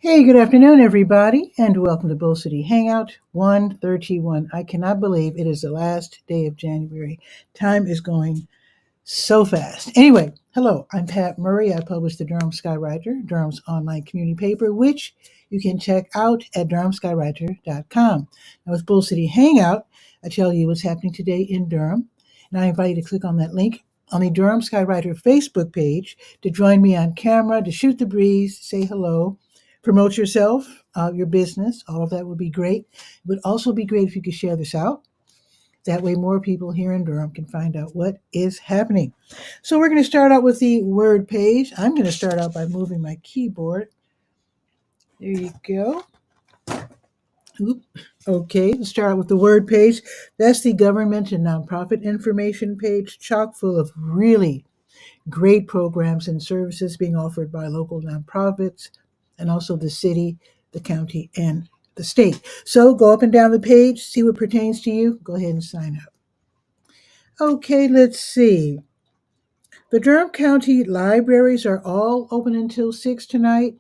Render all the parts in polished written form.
Hey, good afternoon, everybody, and welcome to Bull City Hangout 131. I cannot believe it is the last day of January. Time is going so fast. Anyway, hello, I'm Pat Murray. I publish the Durham Skywriter, Durham's online community paper, which you can check out at durhamskywriter.com. Now, with Bull City Hangout, I tell you what's happening today in Durham, and I invite you to click on that link on the Durham Skywriter Facebook page to join me on camera, to shoot the breeze, say hello, promote yourself, your business. All of that would be great. It would also be great if you could share this out. That way, more people here in Durham can find out what is happening. So, we're going to start out with the word page. I'm going to start out by moving my keyboard. There you go. Oop. Okay, let's start out with the word page. That's the government and nonprofit information page, chock full of really great programs and services being offered by local nonprofits and also the city, the county, and the state. So go up and down the page, see what pertains to you. Go ahead and sign up. Okay, let's see. The Durham County libraries are all open until 6 tonight,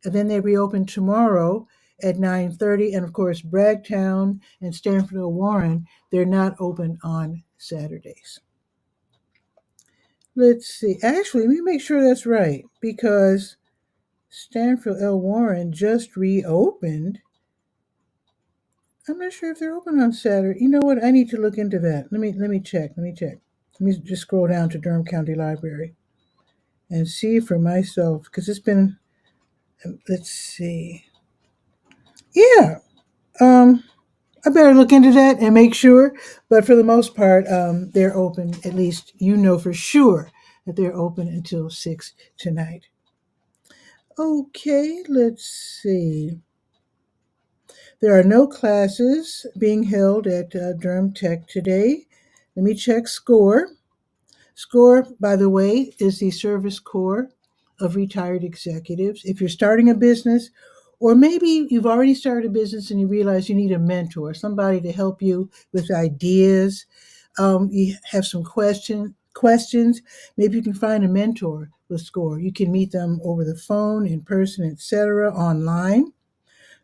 and then they reopen tomorrow at 9:30. And of course, Bragtown and Stanford Warren, they're not open on Saturdays. Let's see. Actually, let me make sure that's right because Stanford L. Warren just reopened. I'm not sure if they're open on Saturday. You know what? I need to look into that. Let me check. Let me just scroll down to Durham County Library and see for myself because it's been. Let's see. Yeah. I better look into that and make sure. But for the most part, they're open. At least you know for sure that they're open until 6 tonight. Okay. Let's see. There are no classes being held at Durham Tech today. Let me check SCORE. SCORE, by the way, is the Service Corps of Retired Executives. If you're starting a business, or maybe you've already started a business and you realize you need a mentor, somebody to help you with ideas, you have some questions, maybe you can find a mentor with SCORE. You can meet them over the phone, in person, etc., online.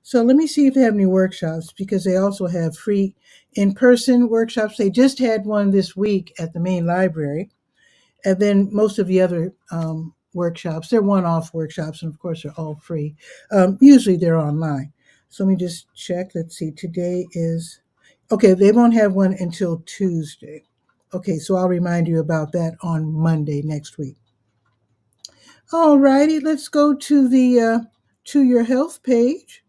So let me see if they have any workshops because they also have free in-person workshops. They just had one this week at the main library. And then most of the other workshops, they're one-off workshops, and of course they're all free. Usually they're online. So let me just check. Let's see. Today is, okay, they won't have one until Tuesday. Okay, so I'll remind you about that on Monday next week. All righty, let's go to the To Your Health page.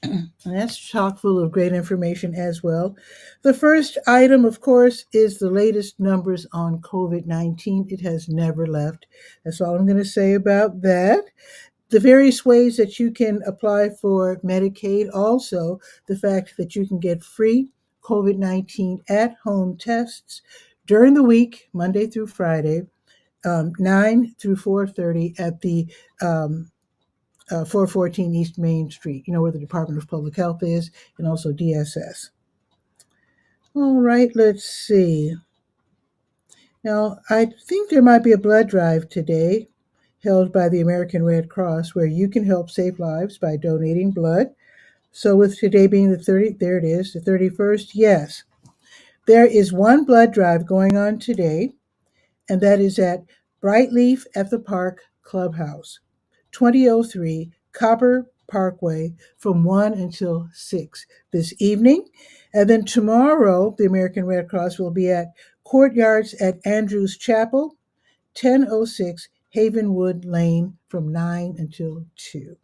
And that's chock full of great information as well. The first item, of course, is the latest numbers on COVID 19. It has never left. That's all I'm going to say about that. The various ways that you can apply for Medicaid, also the fact that you can get free COVID 19 at home tests during the week, Monday through Friday, 9 through 4:30 at the 414 East Main Street, where the Department of Public Health is, and also DSS. All right, let's see. Now, I think there might be a blood drive today held by the American Red Cross where you can help save lives by donating blood. So, with today being the 30th, there it is, the 31st, yes. There is one blood drive going on today, and that is at Brightleaf at the Park Clubhouse, 2003 Copper Parkway from 1 until 6 this evening. And then tomorrow, the American Red Cross will be at Courtyards at Andrews Chapel, 1006 Havenwood Lane from 9 until 2.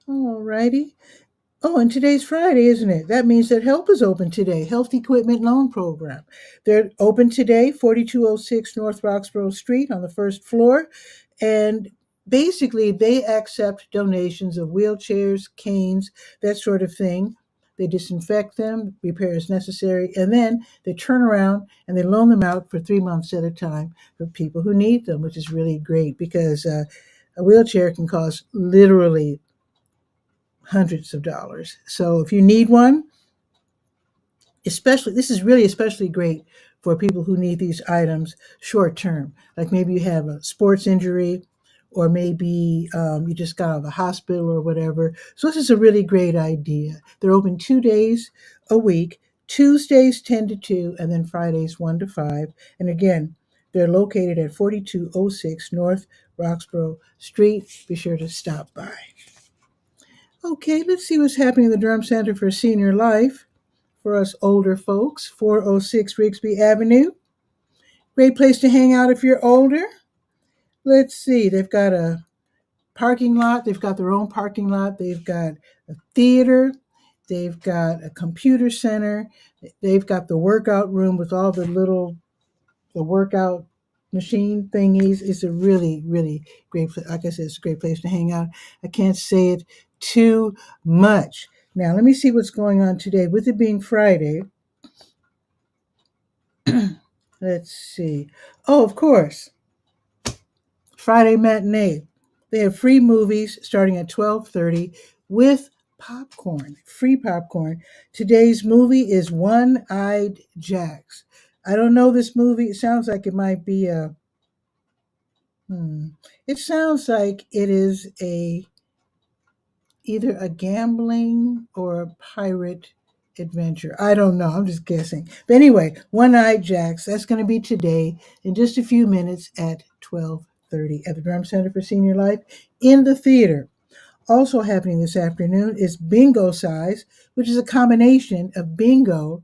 All righty. Oh, and today's Friday, isn't it? That means that HELP is open today, Health Equipment Loan Program. They're open today, 4206 North Roxborough Street on the first floor. And basically, they accept donations of wheelchairs, canes, that sort of thing. They disinfect them, repairs necessary, and then they turn around and they loan them out for 3 months at a time for people who need them, which is really great because a wheelchair can cost literally hundreds of dollars. So if you need one, this is really especially great for people who need these items short term. Like maybe you have a sports injury or maybe you just got out of the hospital or whatever. So this is a really great idea. They're open 2 days a week, Tuesdays 10 to 2, and then Fridays 1 to 5. And again, they're located at 4206 North Roxborough Street. Be sure to stop by. Okay, let's see what's happening in the Durham Center for Senior Life for us older folks. 406 Rigsby Avenue. Great place to hang out if you're older. Let's see, they've got a parking lot. They've got their own parking lot. They've got a theater. They've got a computer center. They've got the workout room with all the workout machine thingies. It's a really, really great place. Like I said, it's a great place to hang out. I can't say it too much. Now, let me see what's going on today. With it being Friday, let's see. Oh, of course, Friday matinee. They have free movies starting at 12:30 with popcorn, free popcorn. Today's movie is One-Eyed Jacks. I don't know this movie. It sounds like it might be a it sounds like it is a either a gambling or a pirate adventure. I don't know. I'm just guessing. But anyway, One-Eyed Jacks, that's going to be today in just a few minutes at 12:30 at the Drum Center for Senior Life in the theater. Also happening this afternoon is Bingo Size, which is a combination of bingo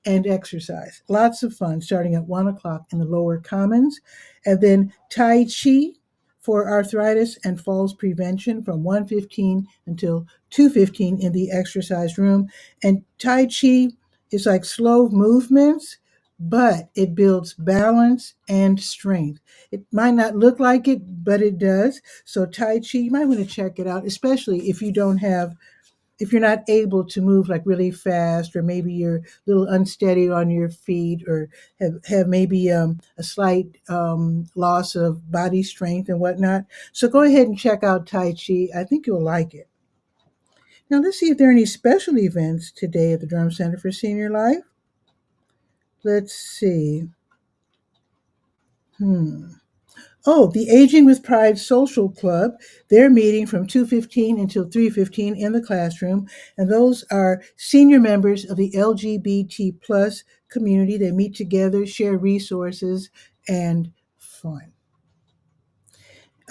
and exercise. Lots of fun starting at 1 o'clock in the lower commons. And then Tai Chi for arthritis and falls prevention from 1:15 until 2:15 in the exercise room. And Tai Chi is like slow movements, but it builds balance and strength. It might not look like it, but it does. So Tai Chi, you might want to check it out, especially if you're not able to move like really fast, or maybe you're a little unsteady on your feet, or have maybe a slight loss of body strength and whatnot. So go ahead and check out Tai Chi. I think you'll like it. Now let's see if there are any special events today at the Drum Center for Senior Life. Let's see. Oh, the Aging with Pride Social Club. They're meeting from 2:15 until 3:15 in the classroom, and those are senior members of the LGBT plus community. They meet together, share resources, and fun.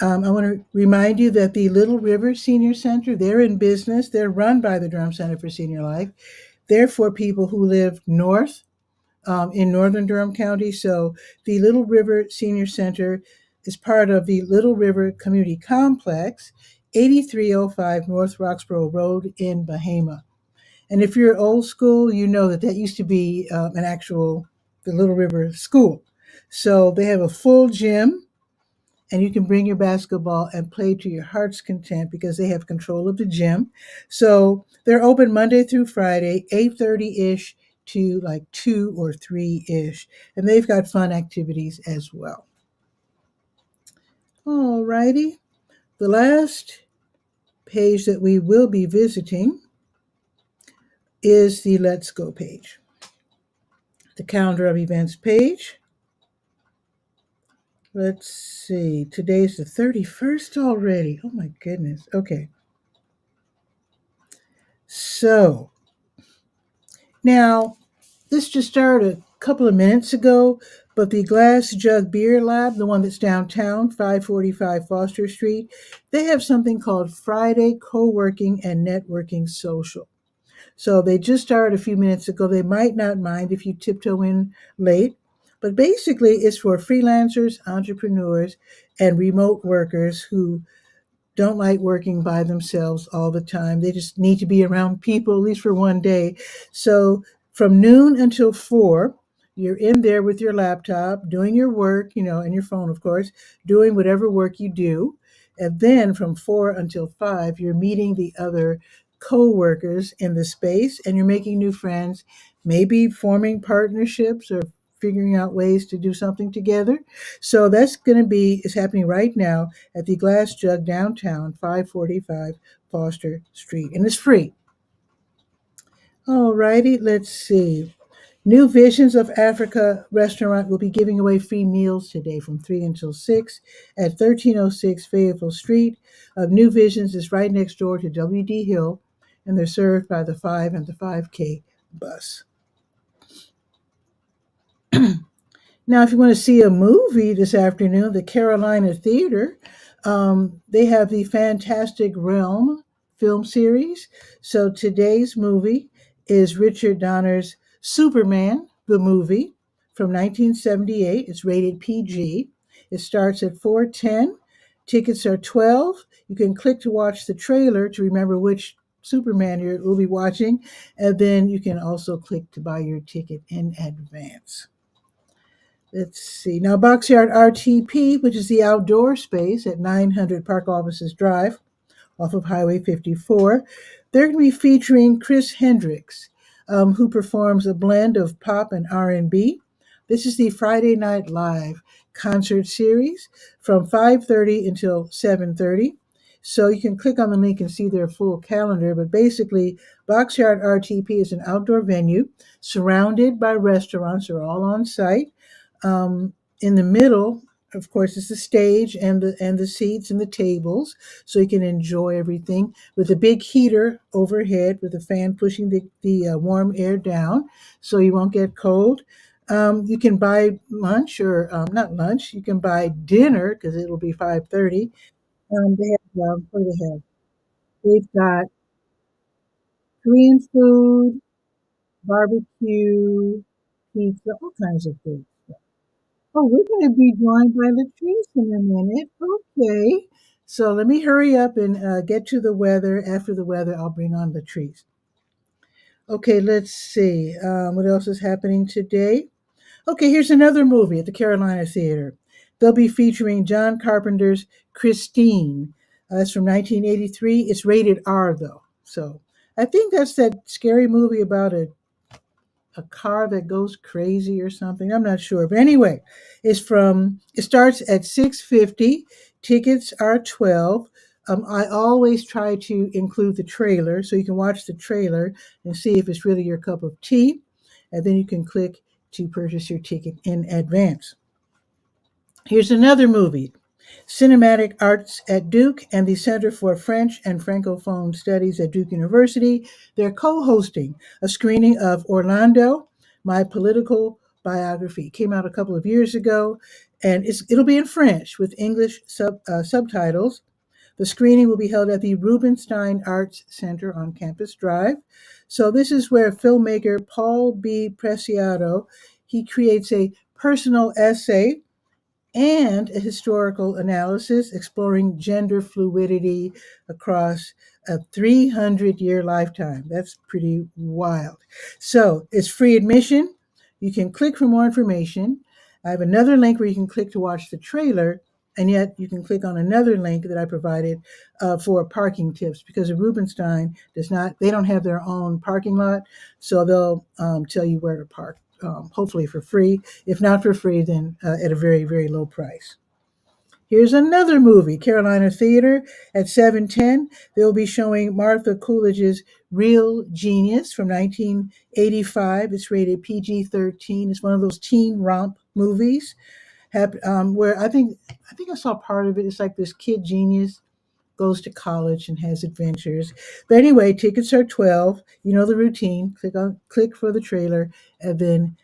I want to remind you that the Little River Senior Center, they're in business. They're run by the Durham Center for Senior Life. They're for people who live north in northern Durham County. So the Little River Senior Center is part of the Little River Community Complex, 8305 North Roxborough Road in Bahama. And if you're old school, you know that that used to be the Little River School. So they have a full gym, and you can bring your basketball and play to your heart's content because they have control of the gym. So they're open Monday through Friday, 8:30-ish to like 2 or 3-ish. And they've got fun activities as well. All righty. The last page that we will be visiting is the Let's Go page. The calendar of events page. Let's see. Today's the 31st already. Oh my goodness. Okay. So now, this just started a couple of minutes ago, but the Glass Jug Beer Lab, the one that's downtown, 545 Foster Street, they have something called Friday Co-working and Networking Social. So they just started a few minutes ago. They might not mind if you tiptoe in late, but basically it's for freelancers, entrepreneurs, and remote workers who don't like working by themselves all the time. They just need to be around people, at least for one day. So from noon until 4, you're in there with your laptop, doing your work, and your phone, of course, doing whatever work you do. And then from 4 until 5, you're meeting the other co-workers in the space, and you're making new friends, maybe forming partnerships or figuring out ways to do something together. So that's is happening right now at the Glass Jug downtown, 545 Foster Street, and it's free. All righty, let's see. New Visions of Africa restaurant will be giving away free meals today from 3 until 6 at 1306 Fayetteville Street. New Visions is right next door to W.D. Hill, and they're served by the 5 and the 5K bus. Now, if you want to see a movie this afternoon, the Carolina Theater, they have the Fantastic Realm film series. So today's movie is Richard Donner's Superman, the movie from 1978. It's rated PG. It starts at 4:10. Tickets are 12. You can click to watch the trailer to remember which Superman you will be watching, and then you can also click to buy your ticket in advance. Let's see. Now, Boxyard RTP, which is the outdoor space at 900 Park Offices Drive off of Highway 54, they're going to be featuring Chris Hendricks, who performs a blend of pop and R&B. This is the Friday Night Live concert series from 5:30 until 7:30. So you can click on the link and see their full calendar. But basically, Boxyard RTP is an outdoor venue surrounded by restaurants. They're all on site. In the middle, of course, is the stage and the seats and the tables, so you can enjoy everything with a big heater overhead with a fan pushing the warm air down, so you won't get cold. You can buy lunch or not lunch. You can buy dinner because it will be 5:30. They have what do they have? They've got Korean food, barbecue, pizza, all kinds of food. Oh, we're going to be joined by Latrice in a minute. Okay. So let me hurry up and get to the weather. After the weather, I'll bring on Latrice. Okay, let's see. What else is happening today? Okay, here's another movie at the Carolina Theater. They'll be featuring John Carpenter's Christine. That's from 1983. It's rated R, though. So I think that's that scary movie about a car that goes crazy or something. I'm not sure. But anyway, it starts at 6:50. Tickets are 12. I always try to include the trailer so you can watch the trailer and see if it's really your cup of tea. And then you can click to purchase your ticket in advance. Here's another movie. Cinematic Arts at Duke and the Center for French and Francophone Studies at Duke University. They're co hosting a screening of Orlando, My Political Biography. It came out a couple of years ago, and it'll be in French with English subtitles. The screening will be held at the Rubenstein Arts Center on Campus Drive. So this is where filmmaker Paul B. Preciado, he creates a personal essay and a historical analysis exploring gender fluidity across a 300-year lifetime. That's pretty wild. So it's free admission. You can click for more information. I have another link where you can click to watch the trailer, and yet you can click on another link that I provided for parking tips because the Rubenstein they don't have their own parking lot, so they'll tell you where to park. Hopefully for free. If not for free, then at a very, very low price. Here's another movie, Carolina Theater at 7:10. They'll be showing Martha Coolidge's Real Genius from 1985. It's rated PG-13. It's one of those teen romp movies where I think I saw part of it. It's like this kid genius goes to college and has adventures. But anyway, tickets are 12. You know the routine. Click for the trailer and then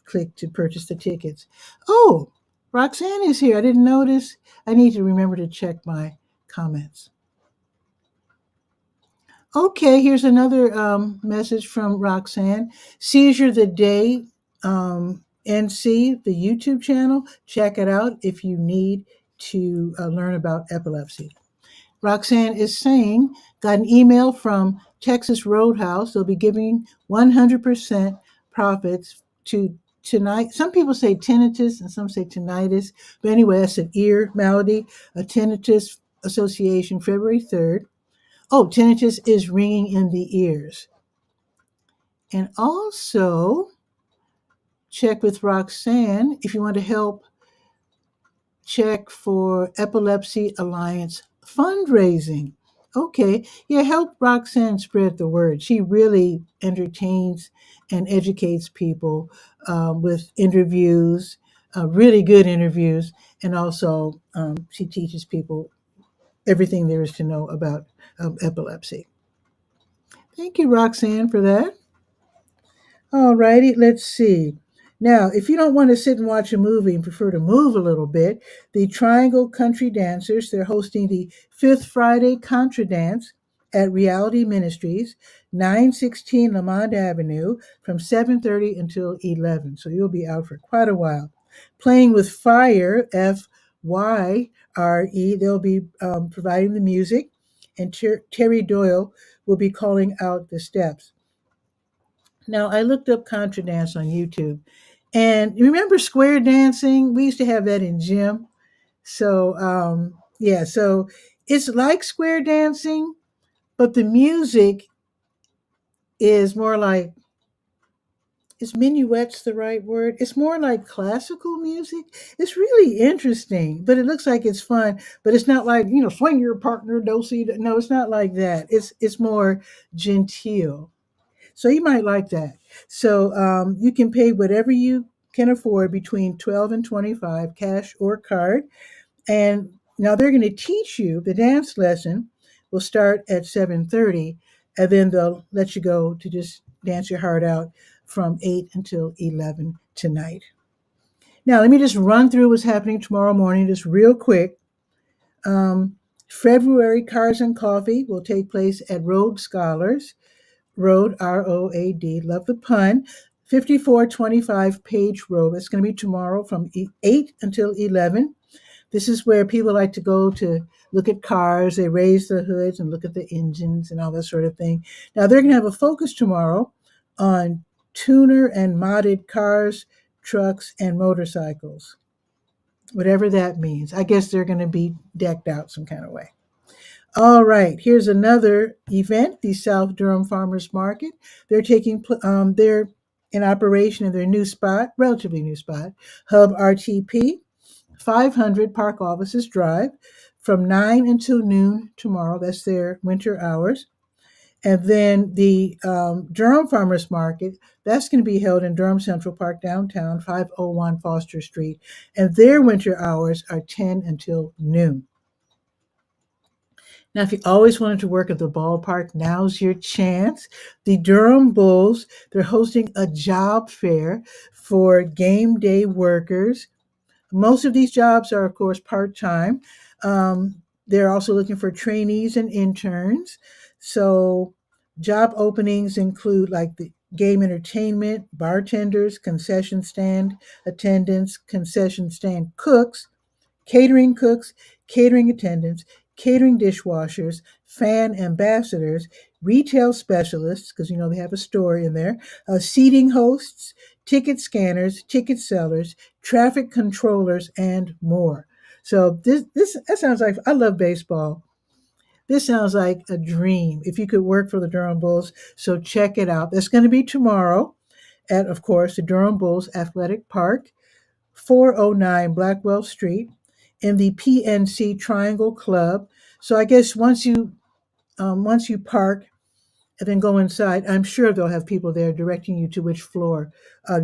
click to purchase the tickets. Oh, Roxanne is here. I didn't notice. I need to remember to check my comments. Okay, here's another message from Roxanne. Seizure the Day NC, the YouTube channel. Check it out if you need to learn about epilepsy. Roxanne is saying, got an email from Texas Roadhouse. They'll be giving 100% profits to tonight. Some people say tinnitus and some say tinnitus. But anyway, that's an ear malady, a tinnitus association, February 3rd. Oh, tinnitus is ringing in the ears. And also, check with Roxanne if you want to help check for Epilepsy Alliance fundraising. Okay. Yeah, help Roxanne spread the word. She really entertains and educates people with interviews, really good interviews. And also, she teaches people everything there is to know about epilepsy. Thank you, Roxanne, for that. All righty, let's see. Now, if you don't want to sit and watch a movie and prefer to move a little bit, the Triangle Country Dancers, they're hosting the Fifth Friday Contra Dance at Reality Ministries, 916 Lamont Avenue, from 7:30 until 11. So you'll be out for quite a while. Playing with Fire, Fyre, they'll be providing the music, and Terry Doyle will be calling out the steps. Now, I looked up contra dance on YouTube, and you remember square dancing? We used to have that in gym. So, yeah, so it's like square dancing, but the music is more like, is minuets the right word? It's more like classical music. It's really interesting, but it looks like it's fun. But it's not like, swing your partner, dosey. No, it's not like that. It's more genteel. So you might like that. So you can pay whatever you can afford between 12 and 25, cash or card. And now they're going to teach you the dance lesson will start at 7:30, and then they'll let you go to just dance your heart out from 8 until 11 tonight. Now, let me just run through what's happening tomorrow morning, just real quick. Um, February Cars and Coffee will take place at Road Scholars. Road, ROAD, love the pun, 5425 Page Road. That's going to be tomorrow from 8 until 11. This is where people like to go to look at cars. They raise the hoods and look at the engines and all that sort of thing. Now, they're going to have a focus tomorrow on tuner and modded cars, trucks, and motorcycles, whatever that means. I guess they're going to be decked out some kind of way. All right, here's another event, the South Durham Farmers Market. They're in operation in their new spot, relatively new spot, Hub RTP, 500 Park Offices Drive, from 9 until noon tomorrow. That's their winter hours. And then the Durham Farmers Market, that's going to be held in Durham Central Park downtown, 501 Foster Street. And their winter hours are 10 until noon. Now, if you always wanted to work at the ballpark, now's your chance. The Durham Bulls, they're hosting a job fair for game day workers. Most of these jobs are, of course, part time. They're also looking for trainees and interns. So, job openings include like the game entertainment, bartenders, concession stand attendants, concession stand cooks, catering attendants, catering dishwashers, fan ambassadors, retail specialists, because they have a store in there, seating hosts, ticket scanners, ticket sellers, traffic controllers, and more. So this that sounds like, I love baseball. This sounds like a dream if you could work for the Durham Bulls. So check it out. That's going to be tomorrow at, of course, the Durham Bulls Athletic Park, 409 Blackwell Street, in the PNC Triangle Club. So I guess once you park and then go inside, I'm sure they'll have people there directing you to which floor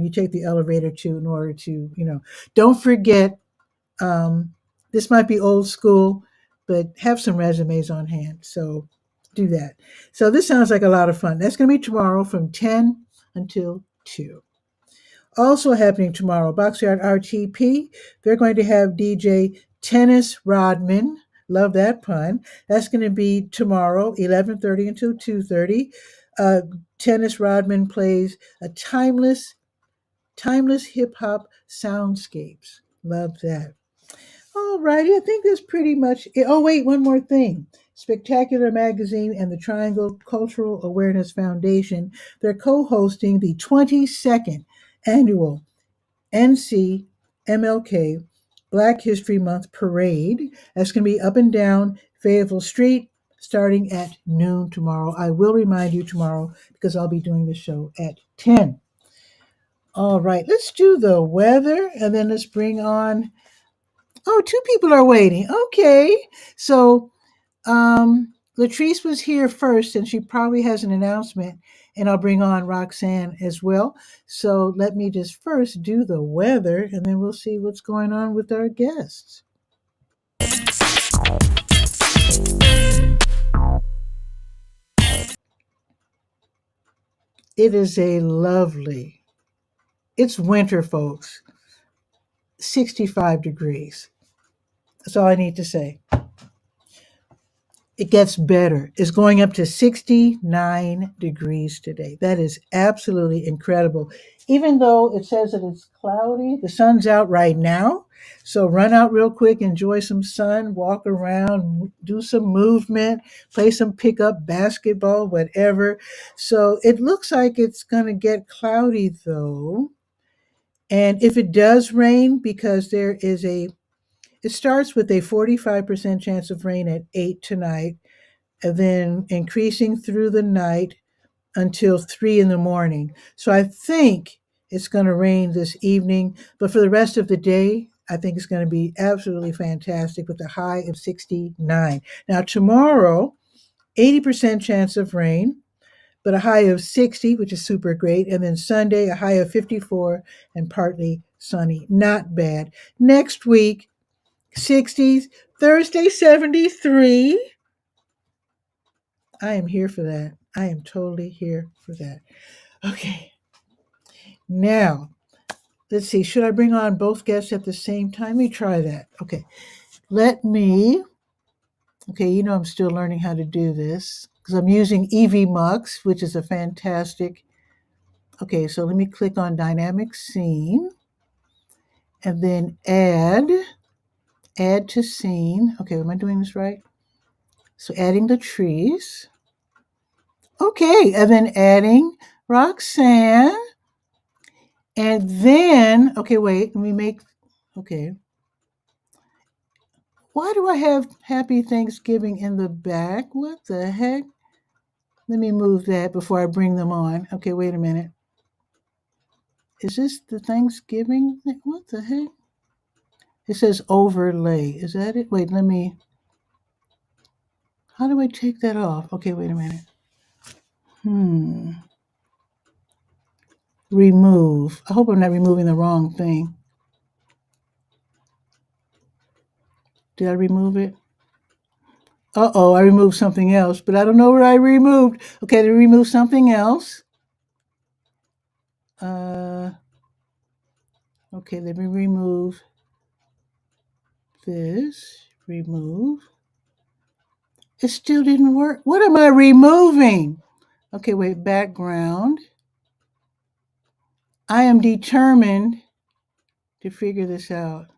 you take the elevator to in order to, don't forget, um, this might be old school, but have some resumes on hand. So do that. So this sounds like a lot of fun. That's going to be tomorrow from 10 until 2. Also happening tomorrow, Boxyard RTP, they're going to have DJ Tennis Rodman. Love that pun. That's going to be tomorrow, 11:30 until 2:30. Uh, Tennis Rodman plays a timeless hip hop soundscapes. Love that. All righty, I think that's pretty much it. Oh, wait, one more thing. Spectacular Magazine and the Triangle Cultural Awareness Foundation, they're co-hosting the 22nd annual NCMLK Black History Month Parade. That's going to be up and down Fayetteville Street starting at noon tomorrow. I will remind you tomorrow because I'll be doing the show at 10. All right, let's do the weather and then let's bring on. Oh, two people are waiting. Okay. So, Latrice was here first, and she probably has an announcement, and I'll bring on Roxanne as well. So let me just first do the weather, and then we'll see what's going on with our guests. It is a lovely, it's winter, folks, 65 degrees. That's all I need to say. It gets better. It's going up to 69 degrees today. That is absolutely incredible. Even though it says that it's cloudy, the sun's out right now. So run out real quick, enjoy some sun, walk around, do some movement, play some pickup basketball, whatever. So it looks like it's going to get cloudy though. And if it does rain, because it starts with a 45% chance of rain at 8 tonight, and then increasing through the night until 3 in the morning. So I think it's going to rain this evening, but for the rest of the day, I think it's going to be absolutely fantastic with a high of 69. Now, tomorrow, 80% chance of rain, but a high of 60, which is super great. And then Sunday, a high of 54 and partly sunny. Not bad. Next week, 60s. Thursday, 73. I am here for that. I am totally here for that. Okay. Now, let's see. Should I bring on both guests at the same time? Let me try that. Okay. Let me. Okay, I'm still learning how to do this because I'm using EV Mux, which is a fantastic. Okay, so let me click on dynamic scene and then add to scene. Okay, am I doing this right? So adding the trees. Okay, and then adding Roxanne. And then, okay, wait, let me make, okay. Why do I have Happy Thanksgiving in the back? What the heck? Let me move that before I bring them on. Okay, wait a minute. Is this the Thanksgiving? What the heck? It says overlay. Is that it? Wait, how do I take that off? Okay, wait a minute. Remove. I hope I'm not removing the wrong thing. Did I remove it? Uh-oh, I removed something else, but I don't know what I removed. Okay, to remove something else. Okay, let me remove this. Remove. It still didn't work. What am I removing? Okay, wait, background. I am determined to figure this out.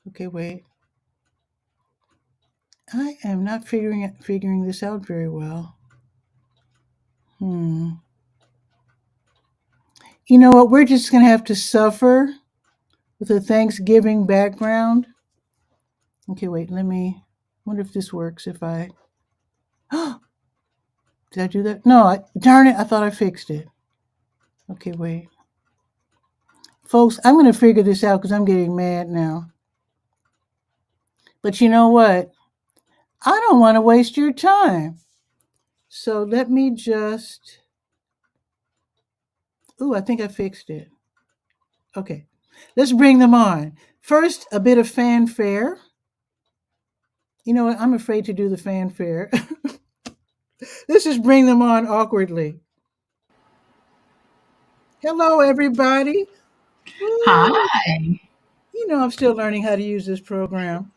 Okay, wait. I am not figuring this out very well. You know what? We're just going to have to suffer with a Thanksgiving background. Okay, wait, wonder if this works if I, did I do that? No, darn it, I thought I fixed it. Okay, wait. Folks, I'm going to figure this out because I'm getting mad now. But you know what? I don't want to waste your time. So let me just, I think I fixed it. Okay, let's bring them on. First, a bit of fanfare. You know what? I'm afraid to do the fanfare. Let's just bring them on awkwardly. Hello, everybody. Woo. Hi. I'm still learning how to use this program.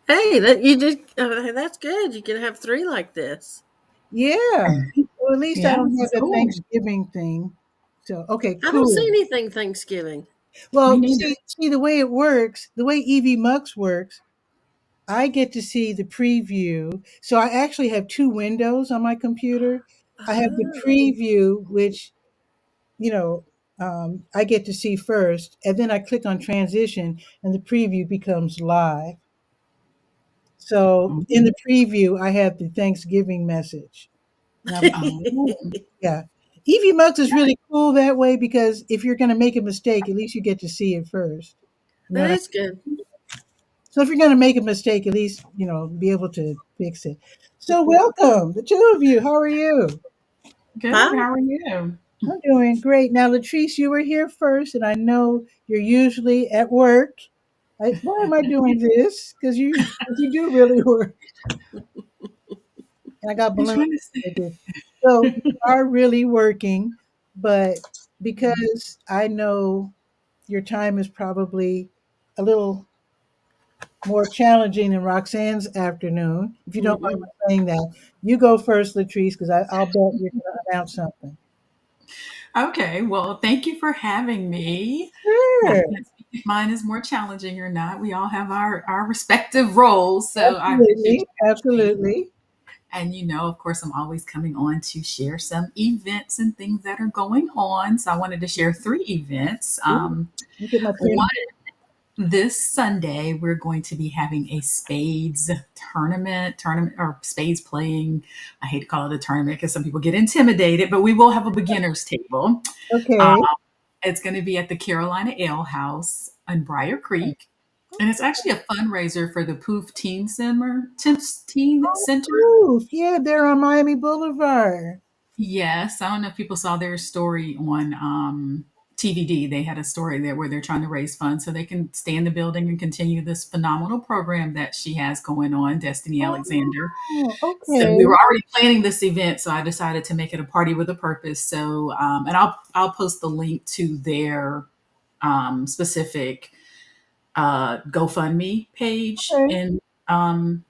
Hey, that you did. That's good. You can have three like this. Yeah. Well, at least I Yeah, don't this have is the cool. Thanksgiving thing. So, okay, I don't see cool. anything Thanksgiving. Me Well, neither. see the way it works, the way EV Mux works, I get to see the preview. So I actually have two windows on my computer. I have the Oh, preview, which, you know, I get to see first, and then I click on transition, and the preview becomes live. So in Mhm. the preview, I have the Thanksgiving message. And I'm, Oh, yeah. Evie Mux is really cool that way because if you're going to make a mistake, at least you get to see it first. You know that what I is good. So if you're going to make a mistake, at least, be able to fix it. So welcome, the two of you. How are you? Hi. Good. How are you? I'm doing great. Now, Latrice, you were here first, and I know you're usually at work. Why am I doing this? Because you do really work. And I got I'm balloons trying to say. with this. So you are really working, but because I know your time is probably a little more challenging than Roxanne's afternoon, if you don't mind Mm-mm. me saying that, you go first, Latrice, because I'll bet you're going to announce something. Okay. Well, thank you for having me. I Sure. can't speak if mine is more challenging or not. We all have our respective roles, so I appreciate Absolutely. you having me. Absolutely. And of course, I'm always coming on to share some events and things that are going on. So I wanted to share three events. Ooh, you get my One pen. This Sunday, we're going to be having a spades tournament or spades playing. I hate to call it a tournament because some people get intimidated, but we will have a beginner's table. Uh, Okay. it's going to be at the Carolina Ale House in Briar Creek. And it's actually a fundraiser for the Poof Teen Oh, Center. proof. Yeah, they're on Miami Boulevard. Yes, I don't know if people saw their story on TVD. They had a story there where they're trying to raise funds so they can stay in the building and continue this phenomenal program that she has going on, Destiny Alexander. Oh, So okay. we were already planning this event, so I decided to make it a party with a purpose. So, and I'll post the link to their specific GoFundMe page Okay. and um,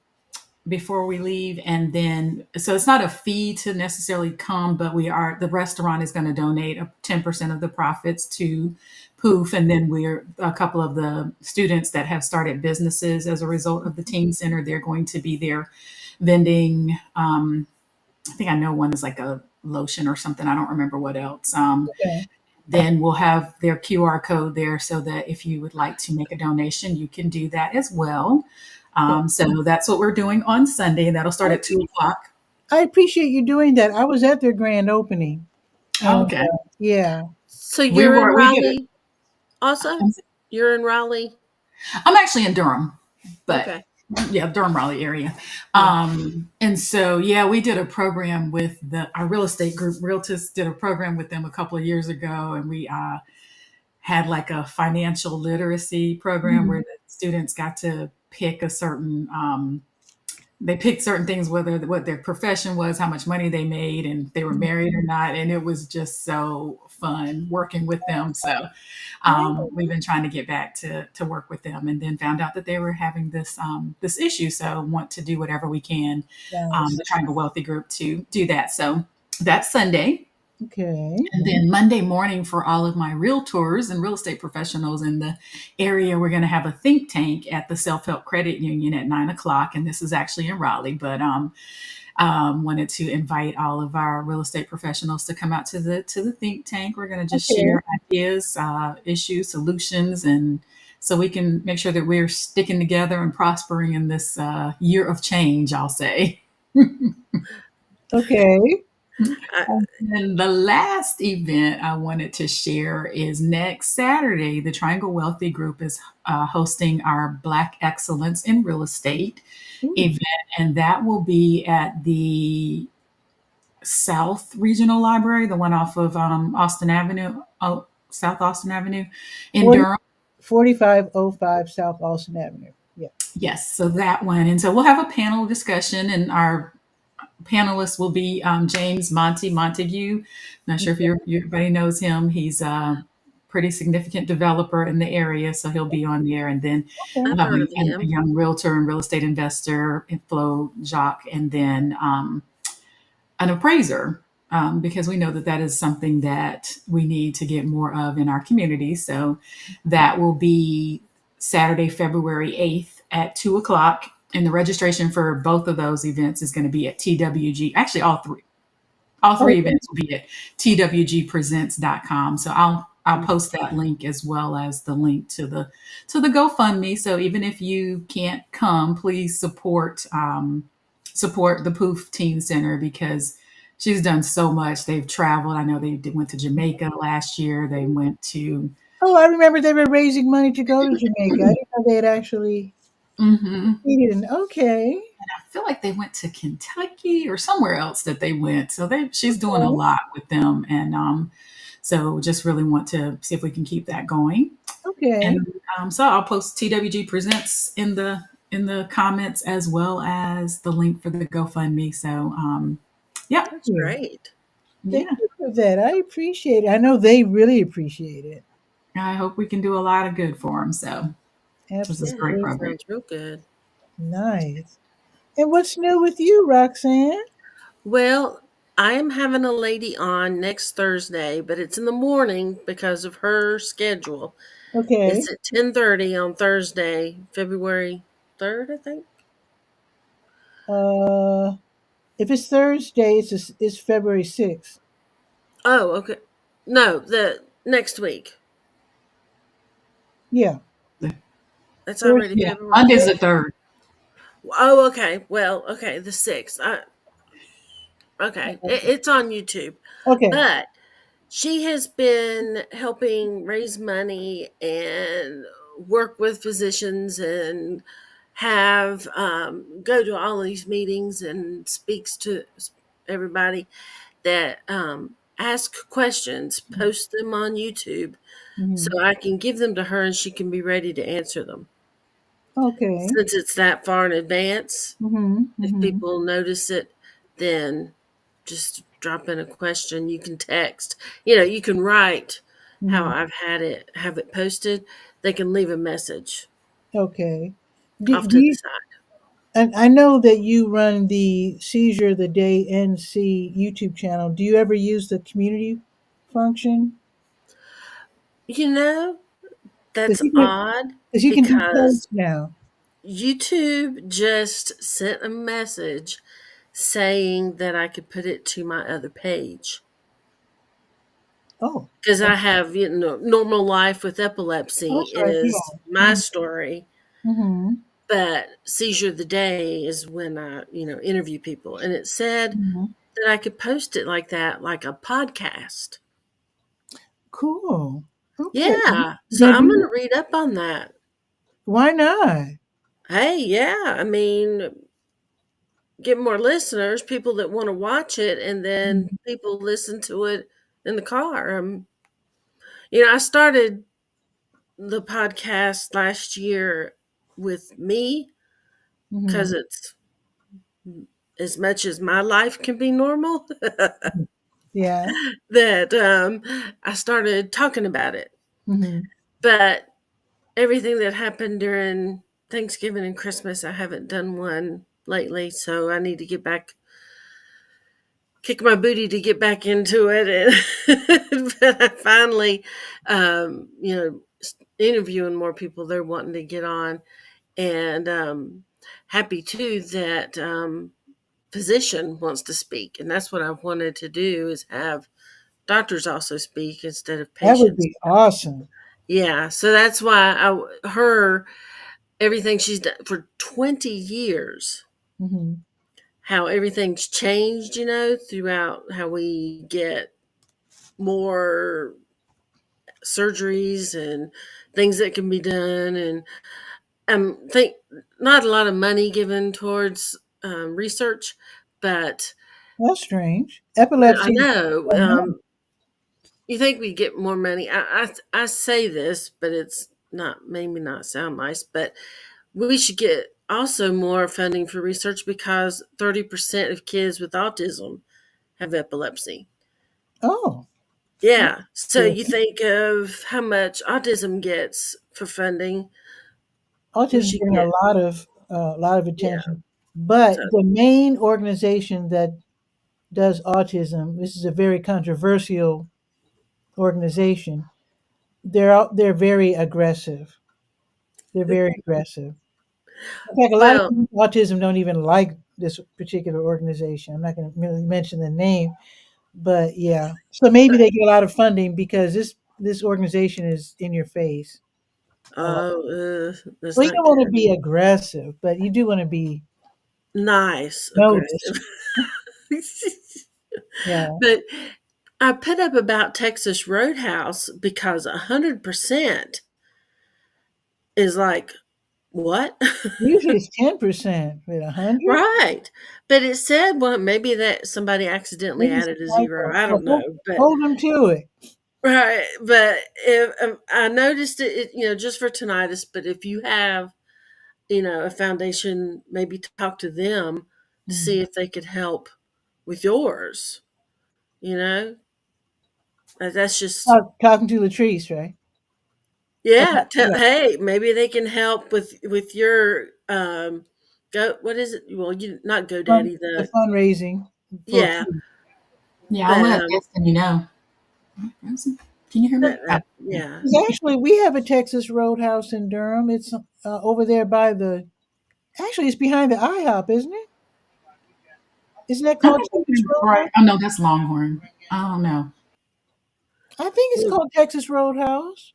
before we leave. And then so it's not a fee to necessarily come, but the restaurant is going to donate 10% of the profits to Poof. And then we're a couple of the students that have started businesses as a result of the teen center, they're going to be there vending. I think I know one is like a lotion or something, I don't remember what else. Okay. Then we'll have their QR code there so that if you would like to make a donation, you can do that as well. Okay. So that's what we're doing on Sunday. That'll start I, at 2 o'clock. I appreciate you doing that. I was at their grand opening. And Okay. yeah. So We you're in were, we did it. Raleigh also? You're in Raleigh? I'm actually in Durham, but Okay. yeah, Durham, Raleigh area. Yeah. And so, yeah, we did a program with our real estate group, Realtors did a program with them a couple of years ago. And we, had like a financial literacy program where Mhm. the students got to pick a certain they picked certain things, whether what their profession was, how much money they made, and if they were married or not. And it was just so fun working with them. So Oh, we've been trying to get back to work with them, and then found out that they were having this issue. So want to do whatever we can, nice. the Triangle Wealthy Group, to do that. So that's Sunday. Okay. And then Monday morning, for all of my realtors and real estate professionals in the area, we're going to have a think tank at the Self Help Credit Union at 9 o'clock. And this is actually in Raleigh, but wanted to invite all of our real estate professionals to come out to the think tank. We're going to just Okay. share ideas, issues, solutions, and so we can make sure that we're sticking together and prospering in this year of change, I'll say. Okay. I, And the last event I wanted to share is next Saturday. The Triangle Wealthy Group is hosting our Black Excellence in Real Estate Ooh, event, and that will be at the South Regional Library, the one off of Austin Avenue, South Austin Avenue in 40, Durham. 4505 South Austin Avenue. Yeah. Yes, so that one. And so we'll have a panel discussion, and our panelists will be James Montague. Not sure if everybody knows him. He's a pretty significant developer in the area, so he'll be on there. And then Okay. we'll I've have heard of a him. young realtor and real estate investor, Flo Jacques, and then an appraiser. Because we know that that is something that we need to get more of in our community. So that will be Saturday, February 8th at 2 o'clock. And the registration for both of those events is going to be at TWG. Actually, all three. All three Okay. events will be at twgpresents.com. So I'll post that link as well as the link to the GoFundMe. So even if you can't come, please support the Poof Teen Center because she's done so much. They've traveled. I know went to Jamaica last year. They went to Oh, I remember they were raising money to go to Jamaica. I didn't know they had actually mhm, succeeded in. Okay. feel like they went to Kentucky or somewhere else that they went. So she's doing a Okay. lot with them, and so just really want to see if we can keep that going. Okay. And so I'll post TWG Presents in the comments as well as the link for the GoFundMe. So yeah, Thank That's you. great. Thank yeah. you for that. I appreciate it. I know they really appreciate it. I hope we can do a lot of good for them. So this is a Yeah, great Absolutely. that program. sounds real good. Nice. And what's new with you, Roxanne? Well, I am having a lady on next Thursday, but it's in the morning because of her schedule. Okay. It's at 10:30 on Thursday, February 3rd, I think. Uh, if it's Thursday, it's February 6th. Oh, okay. No, the next week. Yeah. It's already Thursday. Yeah, February. Monday's the third. Oh, okay. Well, okay, the 6th. Okay, it's on YouTube. Okay. But she has been helping raise money and work with physicians and have go to all these meetings and speaks to everybody that ask questions, post them on YouTube so Hmm. I can give them to her and she can be ready to answer them. Okay. Since it's that far in advance, Hmm. if Hmm. people notice it, then just drop in a question. You can text. You can write how Hmm. I've had it have it posted. They can leave a message Okay. Do, off do to the you, side. and I know that you run the Seizure the Day NC YouTube channel. Do you ever use the community function? You know, Because that's you can, odd because you can do because posts now. YouTube just sent a message saying that I could put it to my other page. Oh, Because okay. I have, normal life with Oh, epilepsy that's right. is my Yeah. story. Mm-hmm. But seizure of the day is when I, interview people. And it said Hmm. that I could post it like that, like a podcast. Cool. Okay. Yeah. You So gonna I'm do going that? to read up on that. Why not? Hey, yeah. I mean, get more listeners, people that want to watch it, and then Mhm. people listen to it in the car. I started the podcast last year with me because Mhm. it's as much as my life can be normal Yeah. that I started talking about it. Mhm. But everything that happened during Thanksgiving and Christmas, I haven't done one lately, so I need to get back, kick my booty to get back into it. And but I finally, interviewing more people they're wanting to get on, and happy too that physician wants to speak, and that's what I've wanted to do is have doctors also speak instead of That would patients. be awesome. Yeah, so that's why her everything she's done for 20 years, Mhm. how everything's changed, throughout how we get more surgeries and things that can be done, and think not a lot of money given towards research, but That's strange. I Epilepsy. know. I know. You think we get more money? I say this, but it's not maybe not sound nice, but we should get also more funding for research because 30% of kids with autism have epilepsy. Oh, that's Yeah. So good. you think of how much autism gets for funding, we Autism is should getting get, a lot of yeah. attention, So, but the main organization that does autism, this is a very controversial organization. They're very aggressive. They're very aggressive. In fact, a lot of well, people with autism don't even like this particular organization. I'm not going to really mention the name, but yeah. So maybe they get a lot of funding because this organization is in your face a lot. that's Well, you not don't want to good. be aggressive, but you do want to be Nice, noticed. aggressive. Yeah. But I put up about Texas Roadhouse because 100% is like what? Usually it's 10% with 100. Right. But it said, well, maybe that somebody accidentally Maybe it's added a a zero. typo. I Well, don't know. But hold them to it. right. But if I noticed it, just for tinnitus, but if you have, a foundation, maybe talk to them to Mm. see if they could help with yours. You know, that's just, Talking to Latrice, right? Or yeah. yeah, Hey, maybe they can help with your go. What is it? Well, you not GoDaddy. the The fundraising for yeah, food. Yeah, I'll but let Destiny know. Rosie, can you hear me? Oh, yeah. yeah. 'Cause actually, we have a Texas Roadhouse in Durham. It's over there by the. Actually, it's behind the IHOP, isn't it? Isn't that I called think you Texas can, right. Roadhouse? Oh no, that's Longhorn. I don't know. I think it's Well, called Texas Roadhouse.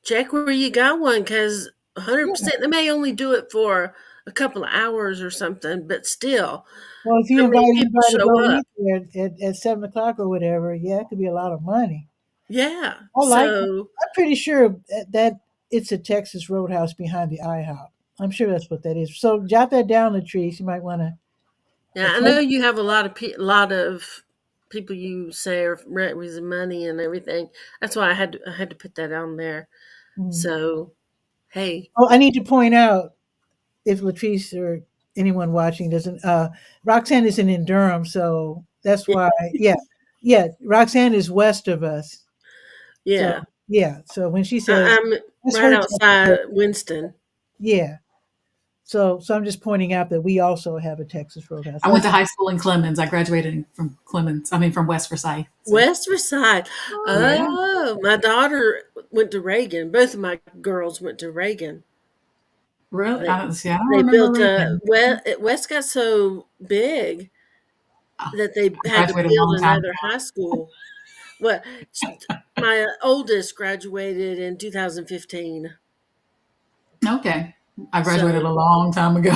check where you got one because Yeah. 100% they may only do it for a couple of hours or something, but still, Well, if you so invite many people everybody to show go up. eat there at 7 o'clock or whatever, yeah, it could be a lot of money. Yeah. I like. So I'm pretty sure that it's a Texas Roadhouse behind the IHOP. I'm sure that's what that is. So jot that down, Latrice. You might want to. yeah, I know you have a lot of people you say are raising money and everything. That's why I had to put that on there. So hey, Oh, I need to point out if Latrice or anyone watching doesn't. Roxanne isn't in Durham, so that's why. Yeah, yeah. Roxanne is west of us. So yeah, yeah. So when she says I'm that's right her Texas, outside Winston. yeah. So I'm just pointing out that we also have a Texas Roadhouse. I So went to high school in Clemens. I graduated from Clemens. I mean, from West Forsyth. So West Versailles. yeah, Oh, my daughter went to Reagan. Both of my girls went to Reagan. really. I They don't see. I don't they remember built Reagan. West got so big Oh, that they I had to graduated a build long time another high school. Well, my oldest graduated in 2015. ago. Okay, I graduated So a long time ago.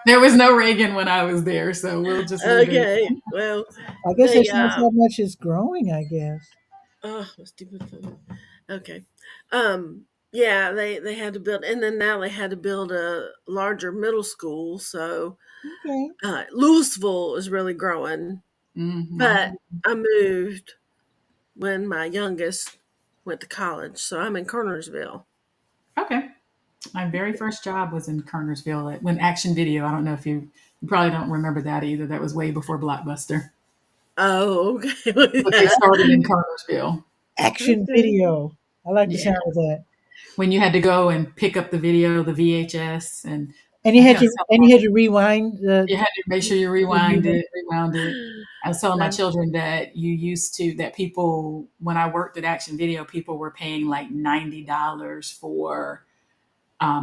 There was no Reagan when I was there, so we'll just leave it. okay, well I guess that they shows how much it's growing. I guess. oh stupid phone. Okay, yeah they had to build, and then now they had to build a larger middle school. So Okay. Louisville is really growing, but Mm-hmm. I moved when my youngest went to college, so I'm in Kernersville. Okay. My very first job was in Kernersville when Action Video. I don't know if you probably don't remember that either. That was way before Blockbuster, Oh, okay. but they started in Kernersville. Action Okay. video. I like the Yeah, sound of that. when you had to go and pick up the video, the VHS, and And I think I was telling you had to rewind you had to make sure you rewound it. I was telling my That- children that that people, when I worked at Action Video, people were paying like $90 for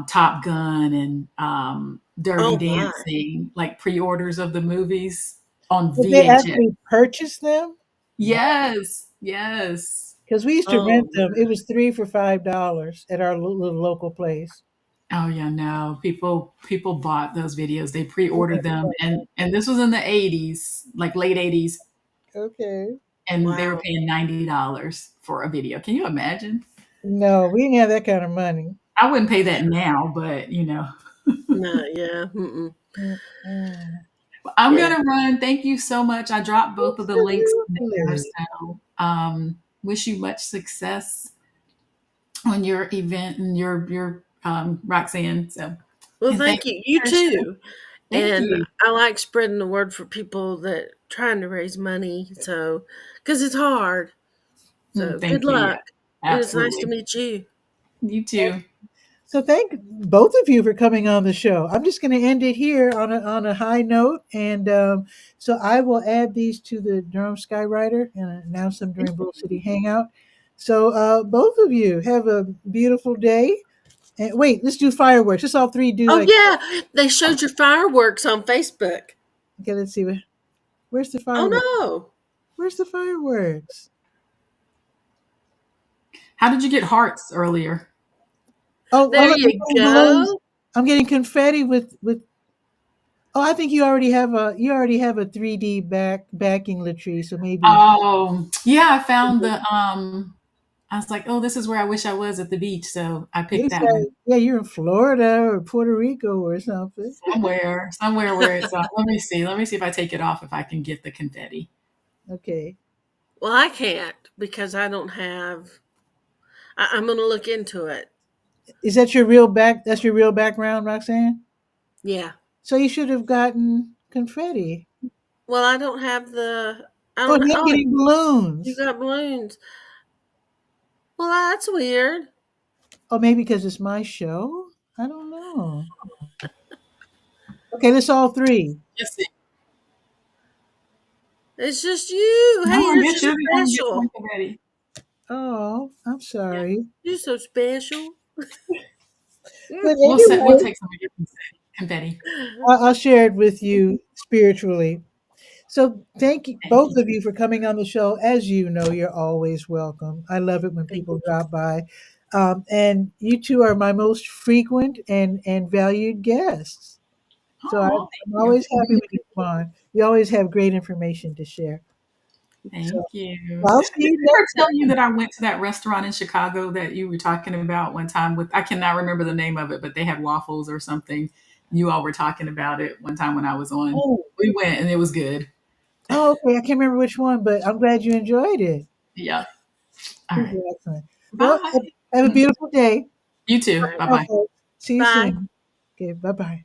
Top Gun and Dirty oh my. Dancing, like pre-orders of the movies on Did they VHS. actually purchase them? Yes, yes. Because we used to Oh rent them. It my. was 3 for $5 at our little local place. Oh yeah, no. People bought those videos. They pre-ordered them, and this was in the 80s, like late 80s, Okay. and they were Wow. paying $90 for a video. Can you imagine? No, we didn't have that kind of money. I wouldn't pay that now, but No, yeah. Mm-mm. Mm-mm. I'm Yeah. gonna run. Thank you so much. I dropped both of the links in there. Absolutely. So wish you much success on your event and your Roxanne. So Well, and thank thank you. You you for sharing. too. Thank And you. I like spreading the word for people that trying to raise money. So, because it's hard. So, good Thank you. Yeah, luck. And it's nice to absolutely. meet you. You too. So thank both of you for coming on the show. I'm just going to end it here on a high note, and so I will add these to the Durham Skywriter and announce them during Bull City Hangout. So both of you have a beautiful day. And wait, let's do fireworks. Let's all three do Oh like. yeah, they showed your fireworks on Facebook. Okay, let's see. Where's the Oh fireworks? no. Where's the fireworks? How did you get hearts earlier? Oh, There I'm you getting balloons. go. I'm getting confetti with. Oh, I think you already have a 3D backing, Latrice. So maybe. Oh, yeah, I found the I was like, oh, this is where I wish I was at the beach. So I You picked that one. say, yeah, you're in Florida or Puerto Rico or something. Somewhere where it's, let me see. Let me see if I take it off, if I can get the confetti. Okay. Well, I can't because I don't have. I'm going to look into it. Is that your real back? That's your real background, Roxanne? Yeah. So you should have gotten confetti. Well, I don't have the. I Oh, don't. and I'm Oh, getting you balloons. got balloons. Well, that's weird. Oh, maybe because it's my show? I don't know. Okay, let's all three. Let's see. It's just you. No, Hey, you're you so should be able to get special. some confetti. Oh, I'm Yeah. sorry. You're so special. But We'll anyway, take some of your confetti. I'll share it with you spiritually. So thank you, Thank both you. of you, for coming on the show. As you know, you're always welcome. I love it when Thank people drop by. And you two are my most frequent and valued guests. So Oh, I'm thank always happy when you come on. You always have great information to share. you. So Thank you. I'll Did see I you ever next tell time. you that I went to that restaurant in Chicago that you were talking about one time with, I cannot remember the name of it, but they had waffles or something. You all were talking about it one time when I was on. Oh, We went and it was good. oh, okay. I can't remember which one, but I'm glad you enjoyed it. Yeah. All Super right. excellent. Well, Bye. have a beautiful day. You too. you. Bye Bye, bye. folks. See you Bye. soon. Okay, bye bye.